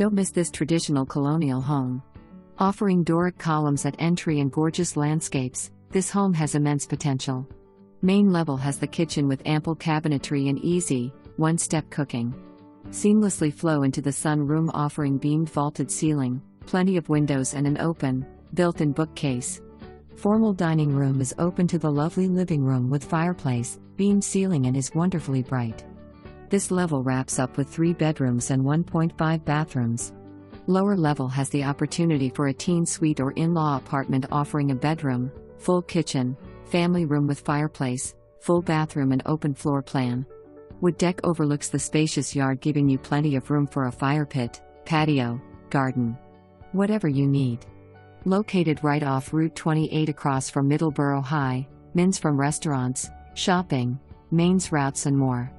Don't miss this traditional colonial home. Offering Doric columns at entry and gorgeous landscapes, this home has immense potential. Main level has the kitchen with ample cabinetry and easy, one-step cooking. Seamlessly flow into the sunroom offering beamed vaulted ceiling, plenty of windows and an open, built-in bookcase. Formal dining room is open to the lovely living room with fireplace, beamed ceiling and is wonderfully bright. This level wraps up with 3 bedrooms and 1.5 bathrooms. Lower level has the opportunity for a teen suite or in-law apartment offering a bedroom, full kitchen, family room with fireplace, full bathroom and open floor plan. Wood deck overlooks the spacious yard giving you plenty of room for a fire pit, patio, garden. Whatever you need. Located right off Route 28 across from Middleboro High, mins from restaurants, shopping, mains routes and more.